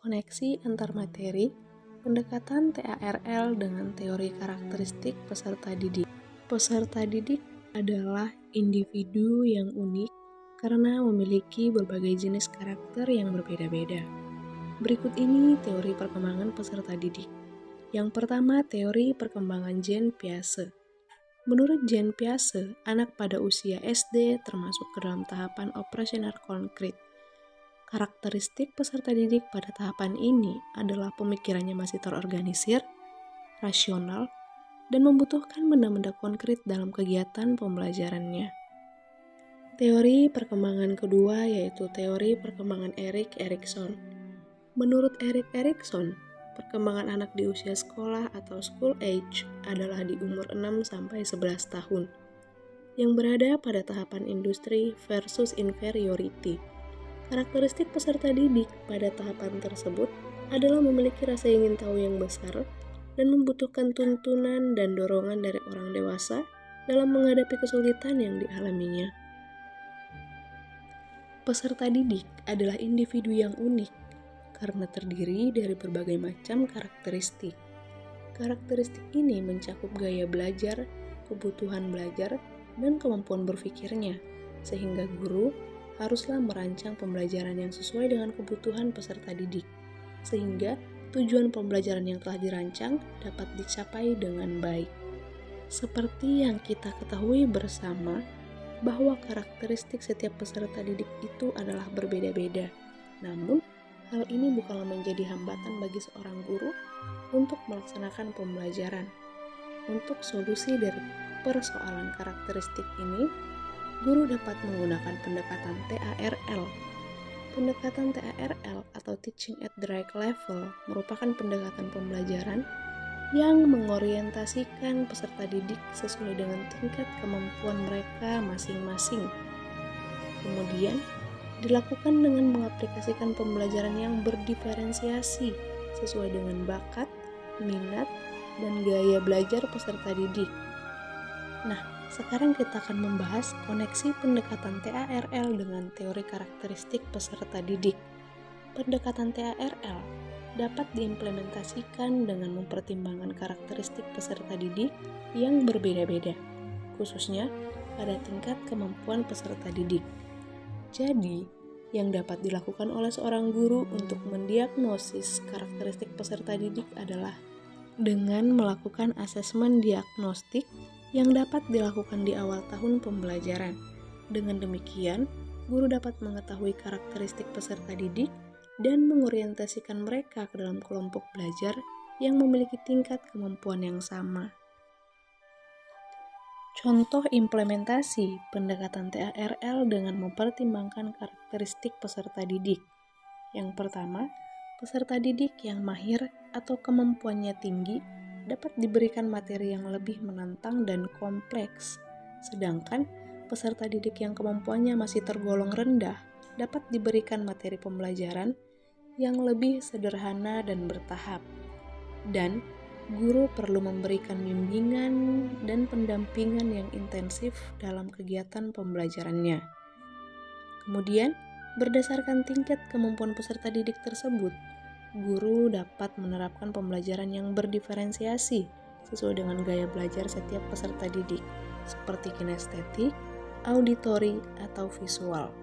koneksi antar materi, pendekatan TARL dengan teori karakteristik peserta didik. Peserta didik adalah individu yang unik karena memiliki berbagai jenis karakter yang berbeda-beda. Berikut ini teori perkembangan peserta didik. Yang pertama, teori perkembangan Jean Piaget. Menurut Jean Piaget, anak pada usia SD termasuk ke dalam tahapan operasional konkret. Karakteristik peserta didik pada tahapan ini adalah pemikirannya masih terorganisir, rasional, dan membutuhkan benda-benda konkret dalam kegiatan pembelajarannya. Teori perkembangan kedua yaitu teori perkembangan Erik Erikson. Menurut Erik Erikson, perkembangan anak di usia sekolah atau school age adalah di umur 6-11 tahun, yang berada pada tahapan industri versus inferiority. Karakteristik peserta didik pada tahapan tersebut adalah memiliki rasa ingin tahu yang besar dan membutuhkan tuntunan dan dorongan dari orang dewasa dalam menghadapi kesulitan yang dialaminya. Peserta didik adalah individu yang unik karena terdiri dari berbagai macam karakteristik. Karakteristik ini mencakup gaya belajar, kebutuhan belajar, dan kemampuan berpikirnya, sehingga guru haruslah merancang pembelajaran yang sesuai dengan kebutuhan peserta didik, sehingga tujuan pembelajaran yang telah dirancang dapat dicapai dengan baik. Seperti yang kita ketahui bersama, bahwa karakteristik setiap peserta didik itu adalah berbeda-beda. Namun, hal ini bukanlah menjadi hambatan bagi seorang guru untuk melaksanakan pembelajaran. Untuk solusi dari persoalan karakteristik ini, guru dapat menggunakan pendekatan TARL. Pendekatan TARL atau Teaching at the Right Level merupakan pendekatan pembelajaran yang mengorientasikan peserta didik sesuai dengan tingkat kemampuan mereka masing-masing. Kemudian, dilakukan dengan mengaplikasikan pembelajaran yang berdiferensiasi sesuai dengan bakat, minat, dan gaya belajar peserta didik. Nah, sekarang kita akan membahas koneksi pendekatan TARL dengan teori karakteristik peserta didik. Pendekatan TARL dapat diimplementasikan dengan mempertimbangkan karakteristik peserta didik yang berbeda-beda, khususnya pada tingkat kemampuan peserta didik. Jadi, yang dapat dilakukan oleh seorang guru untuk mendiagnosis karakteristik peserta didik adalah dengan melakukan asesmen diagnostik yang dapat dilakukan di awal tahun pembelajaran. Dengan demikian, guru dapat mengetahui karakteristik peserta didik dan mengorientasikan mereka ke dalam kelompok belajar yang memiliki tingkat kemampuan yang sama. Contoh implementasi pendekatan TARL dengan mempertimbangkan karakteristik peserta didik. Yang pertama, peserta didik yang mahir atau kemampuannya tinggi dapat diberikan materi yang lebih menantang dan kompleks, sedangkan peserta didik yang kemampuannya masih tergolong rendah dapat diberikan materi pembelajaran yang lebih sederhana dan bertahap. Dan guru perlu memberikan bimbingan dan pendampingan yang intensif dalam kegiatan pembelajarannya. Kemudian, berdasarkan tingkat kemampuan peserta didik tersebut, guru dapat menerapkan pembelajaran yang berdiferensiasi sesuai dengan gaya belajar setiap peserta didik, seperti kinestetik, auditori, atau visual.